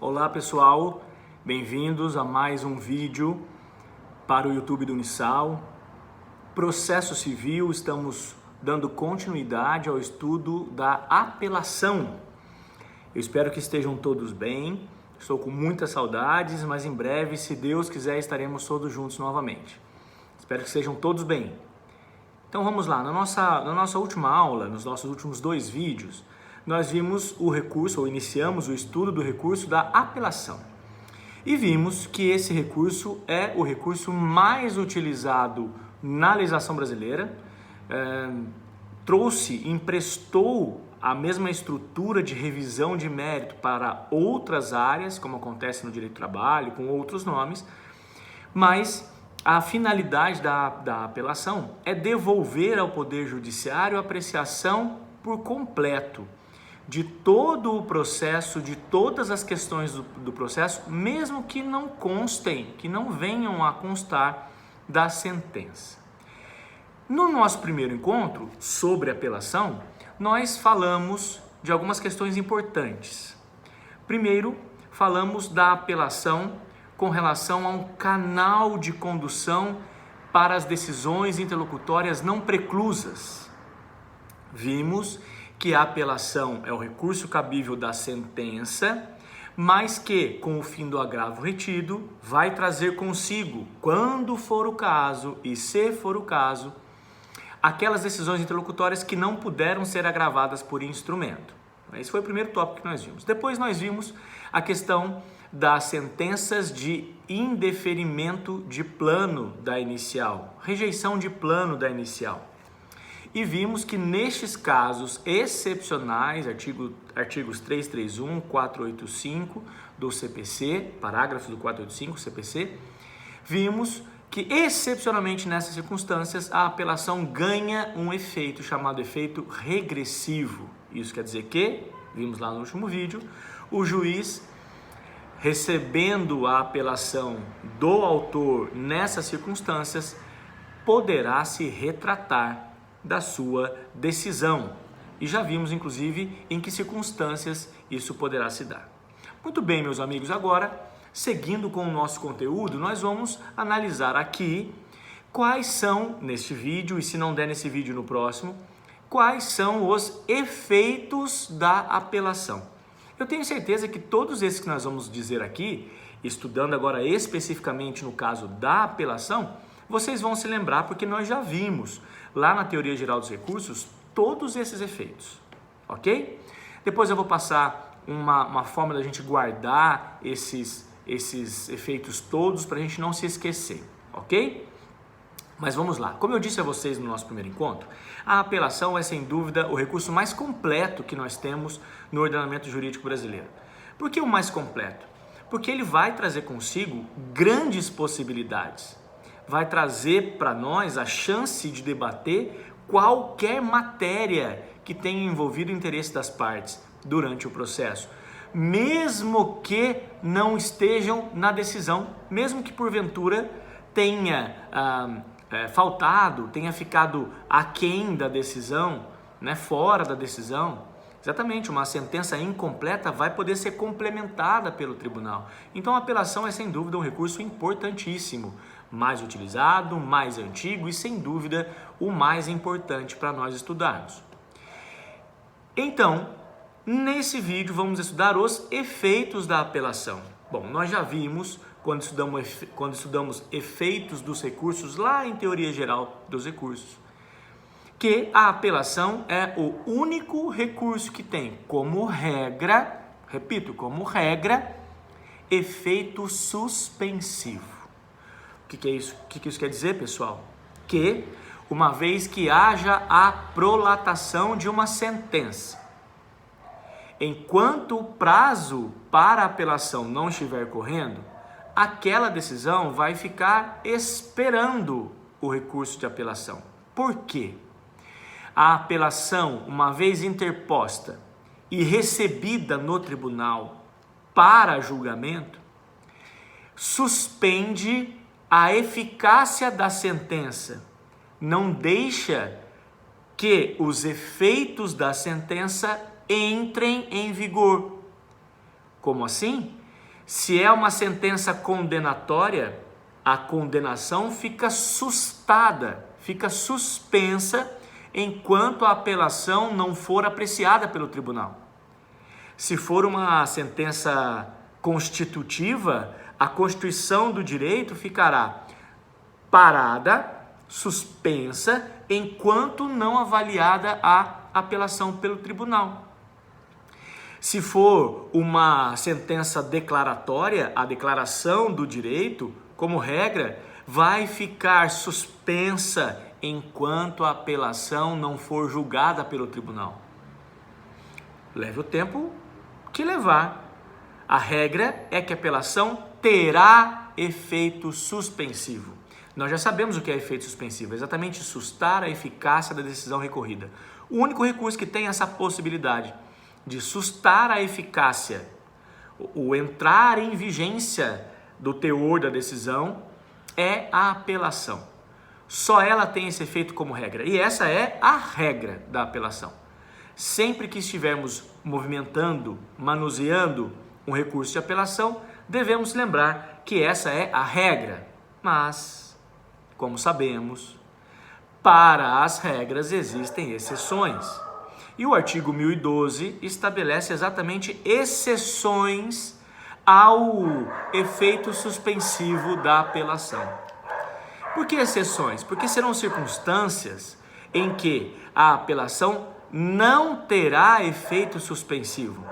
Olá pessoal, bem-vindos a mais um vídeo para o YouTube do Unisal. Processo civil, estamos dando continuidade ao estudo da apelação. Eu espero que estejam todos bem, estou com muitas saudades, mas em breve, se Deus quiser, estaremos todos juntos novamente. Espero que sejam todos bem. Então vamos lá, na nossa última aula, nos nossos últimos 2 vídeos, nós vimos o recurso, ou iniciamos o estudo do recurso da apelação. E vimos que esse recurso é o recurso mais utilizado na legislação brasileira, emprestou a mesma estrutura de revisão de mérito para outras áreas, como acontece no direito do trabalho, com outros nomes, mas a finalidade da apelação é devolver ao Poder Judiciário a apreciação por completo de todo o processo, de todas as questões do processo, mesmo que não constem, que não venham a constar da sentença. No nosso primeiro encontro sobre apelação, nós falamos de algumas questões importantes. Primeiro, falamos da apelação com relação a um canal de condução para as decisões interlocutórias não preclusas. Vimos que a apelação é o recurso cabível da sentença, mas que, com o fim do agravo retido, vai trazer consigo, quando for o caso e se for o caso, aquelas decisões interlocutórias que não puderam ser agravadas por instrumento. Esse foi o primeiro tópico que nós vimos. Depois nós vimos a questão das sentenças de indeferimento de plano da inicial, rejeição de plano da inicial. E vimos que nestes casos excepcionais, artigos 331, 485 do CPC, parágrafos do 485 CPC, vimos que excepcionalmente nessas circunstâncias a apelação ganha um efeito chamado efeito regressivo. Isso quer dizer que, vimos lá no último vídeo, o juiz, recebendo a apelação do autor nessas circunstâncias, poderá se retratar da sua decisão. E já vimos, inclusive, em que circunstâncias isso poderá se dar. Muito bem, meus amigos, agora, seguindo com o nosso conteúdo, nós vamos analisar aqui quais são, neste vídeo, e se não der nesse vídeo no próximo, quais são os efeitos da apelação. Eu tenho certeza que todos esses que nós vamos dizer aqui, estudando agora especificamente no caso da apelação, vocês vão se lembrar porque nós já vimos lá na Teoria Geral dos Recursos todos esses efeitos, ok? Depois eu vou passar uma forma da gente guardar esses efeitos todos para a gente não se esquecer, ok? Mas vamos lá. Como eu disse a vocês no nosso primeiro encontro, a apelação é sem dúvida o recurso mais completo que nós temos no ordenamento jurídico brasileiro. Por que o mais completo? Porque ele vai trazer consigo grandes possibilidades. Vai trazer para nós a chance de debater qualquer matéria que tenha envolvido o interesse das partes durante o processo, mesmo que não estejam na decisão, mesmo que porventura tenha faltado, tenha ficado aquém da decisão, né, fora da decisão. Exatamente, uma sentença incompleta vai poder ser complementada pelo tribunal. Então a apelação é sem dúvida um recurso importantíssimo, mais utilizado, mais antigo e sem dúvida o mais importante para nós estudarmos. Então, nesse vídeo vamos estudar os efeitos da apelação. Bom, nós já vimos quando estudamos efeitos dos recursos lá em Teoria Geral dos Recursos, que a apelação é o único recurso que tem como regra, repito, como regra, efeito suspensivo. O que é isso? O que isso quer dizer, pessoal? Que, uma vez que haja a prolatação de uma sentença, enquanto o prazo para a apelação não estiver correndo, aquela decisão vai ficar esperando o recurso de apelação. Por quê? A apelação, uma vez interposta e recebida no tribunal para julgamento, suspende a eficácia da sentença, não deixa que os efeitos da sentença entrem em vigor. Como assim? Se é uma sentença condenatória, a condenação fica sustada, fica suspensa enquanto a apelação não for apreciada pelo tribunal. Se for uma sentença constitutiva, a constituição do direito ficará parada, suspensa, enquanto não avaliada a apelação pelo tribunal. Se for uma sentença declaratória, a declaração do direito, como regra, vai ficar suspensa enquanto a apelação não for julgada pelo tribunal. Leve o tempo que levar. A regra é que a apelação terá efeito suspensivo. Nós já sabemos o que é efeito suspensivo, é exatamente sustar a eficácia da decisão recorrida. O único recurso que tem essa possibilidade de sustar a eficácia, o entrar em vigência do teor da decisão, é a apelação. Só ela tem esse efeito como regra. E essa é a regra da apelação. Sempre que estivermos movimentando, manuseando um recurso de apelação, devemos lembrar que essa é a regra. Mas, como sabemos, para as regras existem exceções. E o artigo 1012 estabelece exatamente exceções ao efeito suspensivo da apelação. Por que exceções? Porque serão circunstâncias em que a apelação não terá efeito suspensivo.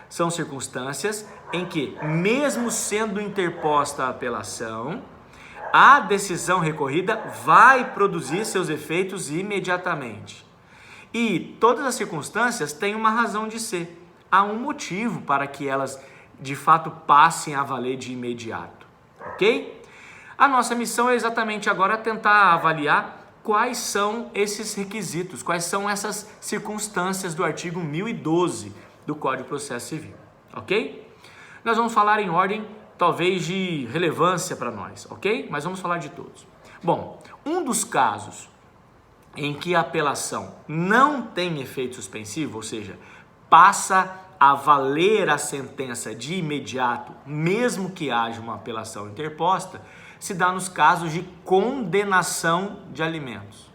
São circunstâncias em que, mesmo sendo interposta a apelação, a decisão recorrida vai produzir seus efeitos imediatamente. E todas as circunstâncias têm uma razão de ser. Há um motivo para que elas, de fato, passem a valer de imediato. Ok? A nossa missão é exatamente agora tentar avaliar quais são esses requisitos, quais são essas circunstâncias do artigo 1012 do Código de Processo Civil. Ok? Nós vamos falar em ordem, talvez, de relevância para nós, ok? Mas vamos falar de todos. Bom, um dos casos em que a apelação não tem efeito suspensivo, ou seja, passa a valer a sentença de imediato, mesmo que haja uma apelação interposta, se dá nos casos de condenação de alimentos.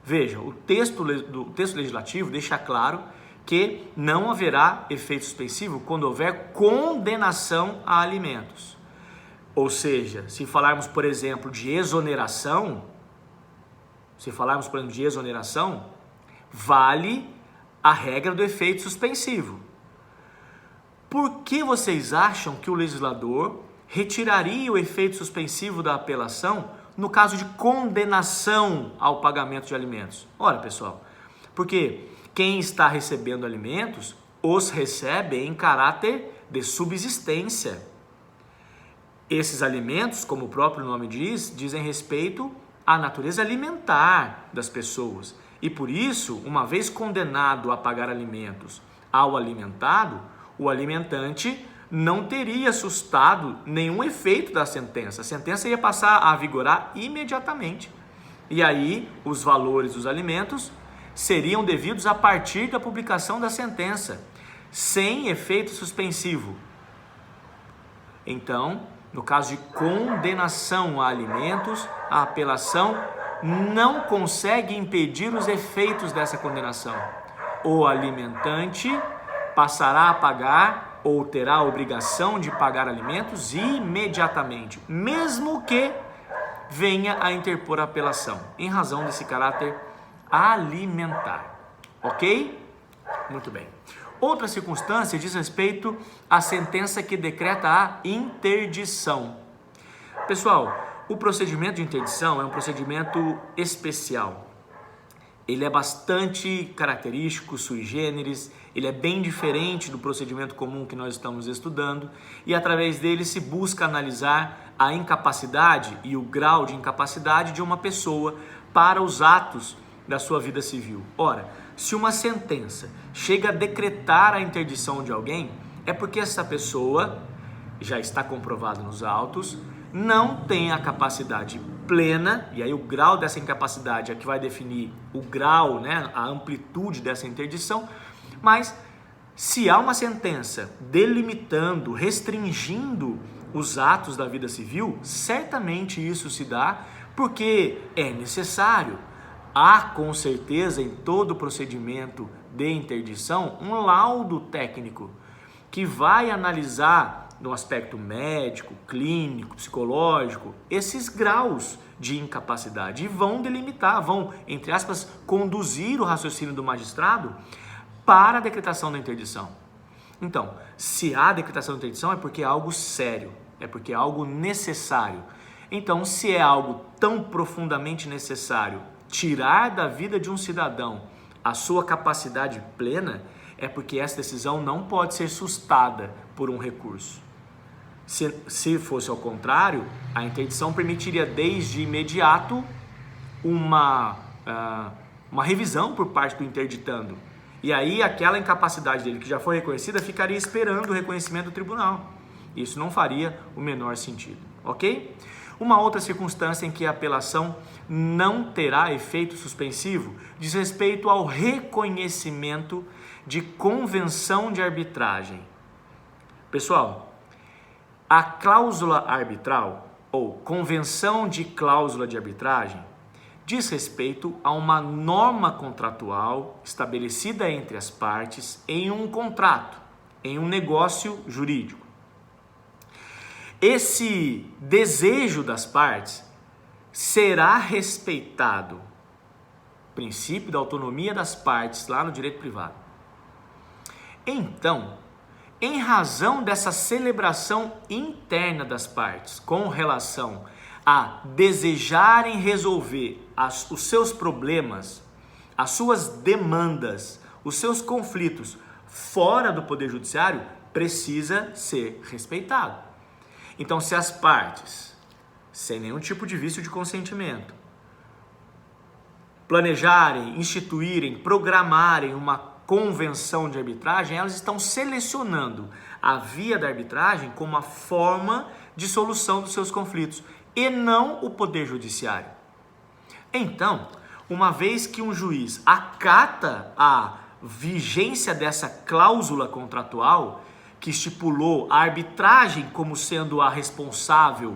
Veja, o texto legislativo deixa claro que não haverá efeito suspensivo quando houver condenação a alimentos. Ou seja, se falarmos, por exemplo, de exoneração, vale a regra do efeito suspensivo. Por que vocês acham que o legislador retiraria o efeito suspensivo da apelação no caso de condenação ao pagamento de alimentos? Ora, pessoal, porque quem está recebendo alimentos os recebe em caráter de subsistência. Esses alimentos, como o próprio nome diz, dizem respeito à natureza alimentar das pessoas. E por isso, uma vez condenado a pagar alimentos ao alimentado, o alimentante não teria sustado nenhum efeito da sentença. A sentença ia passar a vigorar imediatamente. E aí, os valores dos alimentos seriam devidos a partir da publicação da sentença, sem efeito suspensivo. Então, no caso de condenação a alimentos, a apelação não consegue impedir os efeitos dessa condenação. O alimentante passará a pagar ou terá a obrigação de pagar alimentos imediatamente, mesmo que venha a interpor a apelação, em razão desse caráter alimentar. Ok? Muito bem. Outra circunstância diz respeito à sentença que decreta a interdição. Pessoal, o procedimento de interdição é um procedimento especial. Ele é bastante característico, sui generis, ele é bem diferente do procedimento comum que nós estamos estudando e através dele se busca analisar a incapacidade e o grau de incapacidade de uma pessoa para os atos da sua vida civil. Ora, se uma sentença chega a decretar a interdição de alguém, é porque essa pessoa, já está comprovado nos autos, não tem a capacidade plena, e aí o grau dessa incapacidade é que vai definir o grau, a amplitude dessa interdição, mas Se há uma sentença delimitando, restringindo os atos da vida civil, certamente isso se dá porque é necessário. Há, com certeza, em todo procedimento de interdição, um laudo técnico que vai analisar no aspecto médico, clínico, psicológico, esses graus de incapacidade e vão delimitar, vão, entre aspas, conduzir o raciocínio do magistrado para a decretação da interdição. Então, se há decretação da interdição é porque é algo sério, é porque é algo necessário. Então, se é algo tão profundamente necessário, tirar da vida de um cidadão a sua capacidade plena, é porque essa decisão não pode ser sustada por um recurso. Se fosse ao contrário, a interdição permitiria desde imediato uma revisão por parte do interditando. E aí aquela incapacidade dele que já foi reconhecida ficaria esperando o reconhecimento do tribunal. Isso não faria o menor sentido, ok? Uma outra circunstância em que a apelação não terá efeito suspensivo diz respeito ao reconhecimento de convenção de arbitragem. Pessoal, a cláusula arbitral ou convenção de cláusula de arbitragem diz respeito a uma norma contratual estabelecida entre as partes em um contrato, em um negócio jurídico. Esse desejo das partes será respeitado, princípio da autonomia das partes lá no direito privado. Então, em razão dessa celebração interna das partes com relação a desejarem resolver os seus problemas, as suas demandas, os seus conflitos fora do Poder Judiciário, precisa ser respeitado. Então, se as partes, sem nenhum tipo de vício de consentimento, planejarem, instituírem, programarem uma convenção de arbitragem, elas estão selecionando a via da arbitragem como a forma de solução dos seus conflitos e não o Poder Judiciário. Então, uma vez que um juiz acata a vigência dessa cláusula contratual, que estipulou a arbitragem como sendo a responsável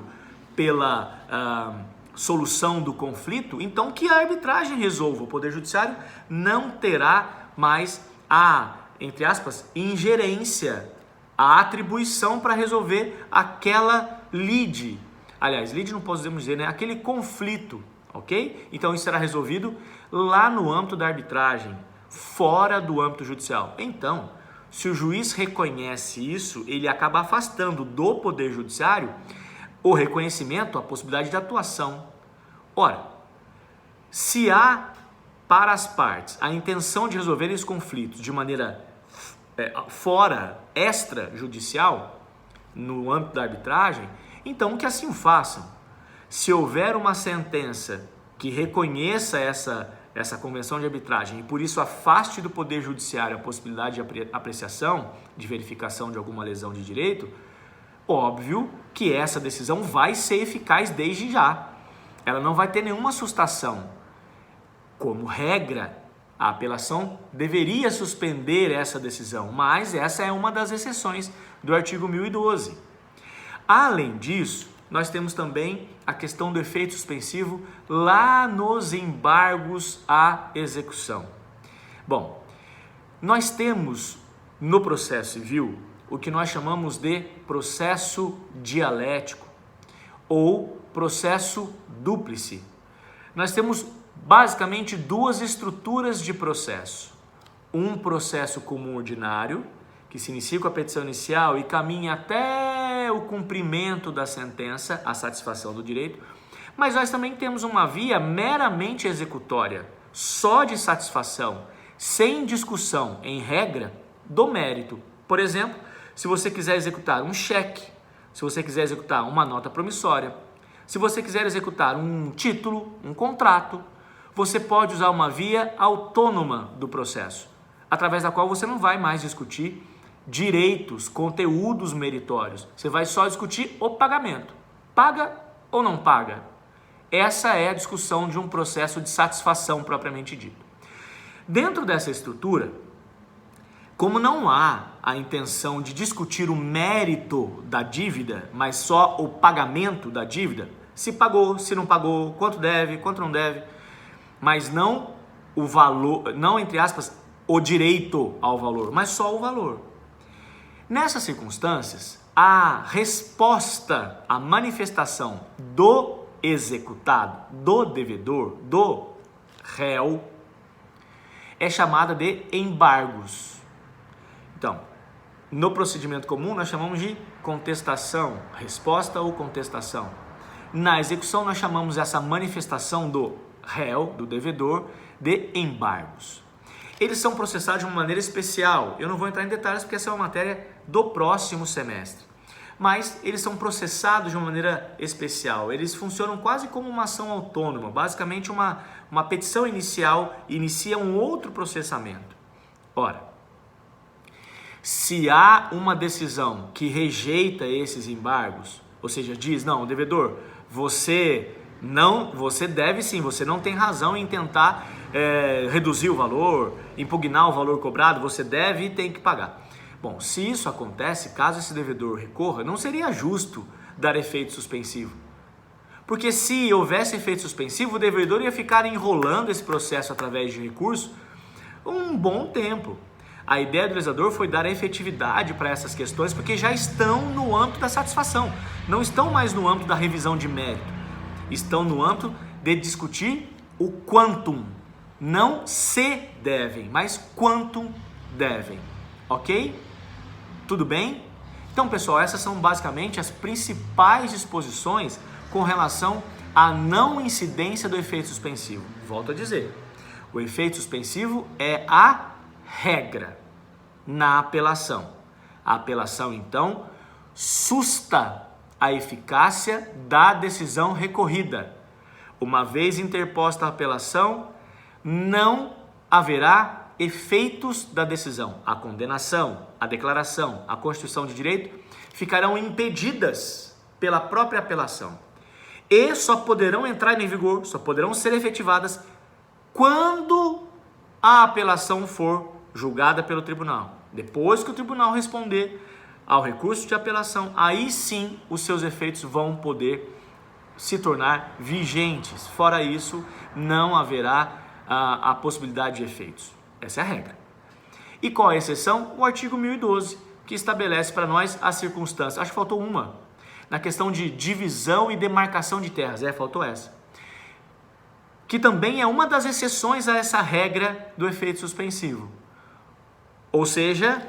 pela solução do conflito, então que a arbitragem resolva. O Poder Judiciário não terá mais a, entre aspas, ingerência, a atribuição para resolver aquela lide. Aliás, lide não podemos dizer, né? Aquele conflito, ok? Então isso será resolvido lá no âmbito da arbitragem, fora do âmbito judicial. Então, se o juiz reconhece isso, ele acaba afastando do Poder Judiciário o reconhecimento, a possibilidade de atuação. Ora, se há para as partes a intenção de resolver esses conflitos de maneira fora, extrajudicial, no âmbito da arbitragem, então que assim o façam. Se houver uma sentença que reconheça essa convenção de arbitragem e por isso afaste do Poder Judiciário a possibilidade de apreciação, de verificação de alguma lesão de direito, óbvio que essa decisão vai ser eficaz desde já. Ela não vai ter nenhuma sustação. Como regra, a apelação deveria suspender essa decisão, mas essa é uma das exceções do artigo 1012. Além disso, nós temos também a questão do efeito suspensivo lá nos embargos à execução. Bom, nós temos no processo civil o que nós chamamos de processo dialético ou processo dúplice. Nós temos basicamente duas estruturas de processo. Um processo comum ordinário, que se inicia com a petição inicial e caminha até o cumprimento da sentença, a satisfação do direito, mas nós também temos uma via meramente executória, só de satisfação, sem discussão, em regra, do mérito. Por exemplo, se você quiser executar um cheque, se você quiser executar uma nota promissória, se você quiser executar um título, um contrato, você pode usar uma via autônoma do processo, através da qual você não vai mais discutir direitos, conteúdos meritórios. Você vai só discutir o pagamento. Paga ou não paga? Essa é a discussão de um processo de satisfação propriamente dito. Dentro dessa estrutura, Como não há a intenção de discutir o mérito da dívida, mas só o pagamento da dívida, se pagou, se não pagou, quanto deve, quanto não deve, mas não o valor, não entre aspas, o direito ao valor, mas só o valor. Nessas circunstâncias, a resposta, a manifestação do executado, do devedor, do réu, é chamada de embargos. Então, no procedimento comum nós chamamos de contestação, resposta ou contestação. Na execução nós chamamos essa manifestação do réu, do devedor, de embargos. Eles são processados de uma maneira especial. Eu não vou entrar em detalhes porque essa é uma matéria do próximo semestre. Mas eles são processados de uma maneira especial. Eles funcionam quase como uma ação autônoma. Basicamente uma petição inicial inicia um outro processamento. Ora, se há uma decisão que rejeita esses embargos, ou seja, diz, não, devedor, você deve sim, você não tem razão em tentar reduzir o valor, impugnar o valor cobrado, você deve e tem que pagar. Bom, se isso acontece, caso esse devedor recorra, não seria justo dar efeito suspensivo. Porque se houvesse efeito suspensivo, o devedor ia ficar enrolando esse processo através de recurso um bom tempo. A ideia do legislador foi dar efetividade para essas questões porque já estão no âmbito da satisfação, não estão mais no âmbito da revisão de mérito, estão no âmbito de discutir o quantum, não se devem, mas quantum devem, ok? Tudo bem? Então, pessoal, essas são basicamente as principais disposições com relação à não incidência do efeito suspensivo. Volto a dizer, o efeito suspensivo é a regra na apelação. A apelação, então, susta a eficácia da decisão recorrida. Uma vez interposta a apelação, não haverá efeitos da decisão. A condenação, a declaração, a constituição de direito ficarão impedidas pela própria apelação e só poderão entrar em vigor, só poderão ser efetivadas quando a apelação for julgada pelo tribunal. Depois que o tribunal responder ao recurso de apelação, aí sim os seus efeitos vão poder se tornar vigentes. Fora isso, não haverá a possibilidade de efeitos. Essa é a regra. E qual é a exceção? O artigo 1012, que estabelece para nós as circunstâncias. Acho que faltou uma. Na questão de divisão e demarcação de terras. Faltou essa. Que também é uma das exceções a essa regra do efeito suspensivo. Ou seja,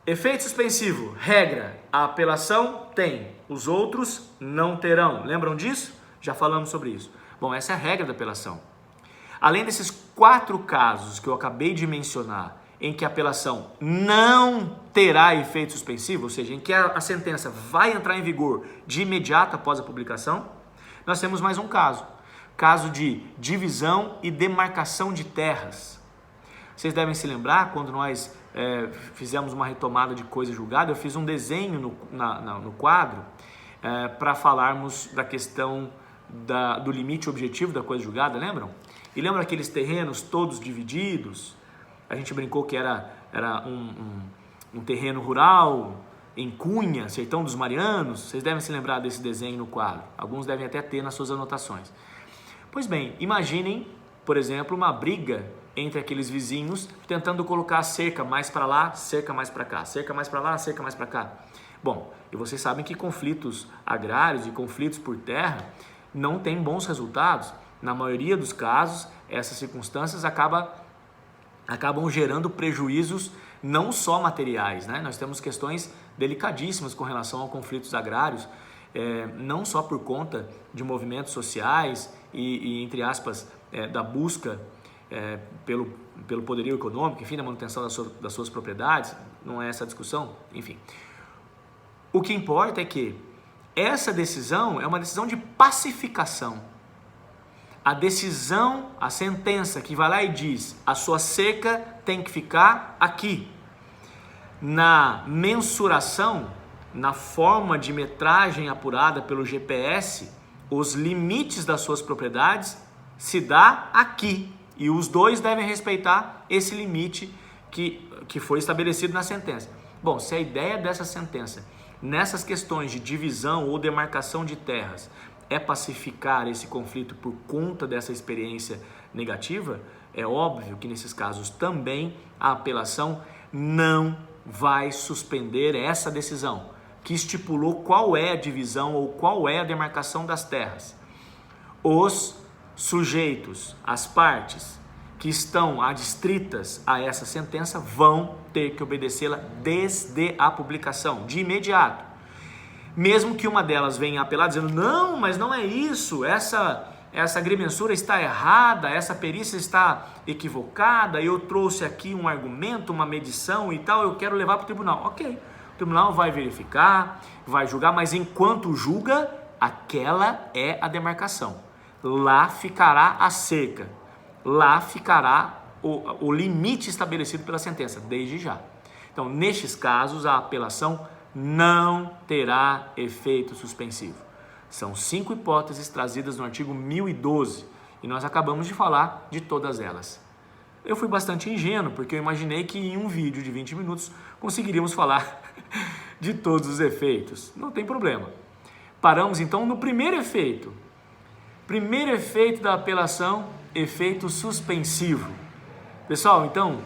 efeito suspensivo, regra, a apelação tem, os outros não terão. Lembram disso? Já falamos sobre isso. Bom, essa é a regra da apelação. Além desses 4 casos que eu acabei de mencionar, em que a apelação não terá efeito suspensivo, ou seja, em que a sentença vai entrar em vigor de imediato após a publicação, nós temos mais um caso. Caso de divisão e demarcação de terras. Vocês devem se lembrar, quando nós fizemos uma retomada de coisa julgada, eu fiz um desenho no quadro para falarmos da questão do limite objetivo da coisa julgada, lembram? E lembra aqueles terrenos todos divididos? A gente brincou que era um terreno rural em Cunha, Sertão dos Marianos. Vocês devem se lembrar desse desenho no quadro. Alguns devem até ter nas suas anotações. Pois bem, imaginem, por exemplo, uma briga entre aqueles vizinhos tentando colocar cerca mais para lá, cerca mais para cá, cerca mais para lá, cerca mais para cá. Bom, e vocês sabem que conflitos agrários e conflitos por terra não têm bons resultados. Na maioria dos casos, essas circunstâncias acabam gerando prejuízos não só materiais, né? Nós temos questões delicadíssimas com relação a conflitos agrários, não só por conta de movimentos sociais e entre aspas, da busca pelo poderio econômico, enfim, da manutenção das suas propriedades, não é essa a discussão, enfim. O que importa é que essa decisão é uma decisão de pacificação. A decisão, a sentença que vai lá e diz, a sua cerca tem que ficar aqui. Na mensuração, na forma de metragem apurada pelo GPS, os limites das suas propriedades se dá aqui. E os dois devem respeitar esse limite que foi estabelecido na sentença. Bom, se a ideia dessa sentença, nessas questões de divisão ou demarcação de terras, é pacificar esse conflito por conta dessa experiência negativa, é óbvio que nesses casos também a apelação não vai suspender essa decisão, que estipulou qual é a divisão ou qual é a demarcação das terras. Os sujeitos, as partes que estão adstritas a essa sentença vão ter que obedecê-la desde a publicação, de imediato. Mesmo que uma delas venha apelar dizendo, não, mas não é isso, essa agrimensura está errada, essa perícia está equivocada, eu trouxe aqui um argumento, uma medição e tal, eu quero levar para o tribunal. Ok, o tribunal vai verificar, vai julgar, mas enquanto julga, aquela é a demarcação. Lá ficará a cerca, lá ficará o limite estabelecido pela sentença, desde já. Então, nestes casos, a apelação não terá efeito suspensivo. São 5 hipóteses trazidas no artigo 1012 e nós acabamos de falar de todas elas. Eu fui bastante ingênuo porque eu imaginei que em um vídeo de 20 minutos conseguiríamos falar de todos os efeitos. Não tem problema. Paramos então no primeiro efeito. Primeiro efeito da apelação, efeito suspensivo. Pessoal, então,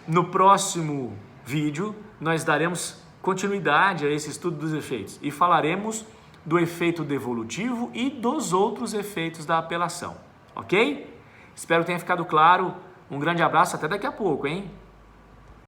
no próximo vídeo nós daremos continuidade a esse estudo dos efeitos e falaremos do efeito devolutivo e dos outros efeitos da apelação, ok? Espero que tenha ficado claro. Um grande abraço, até daqui a pouco, hein?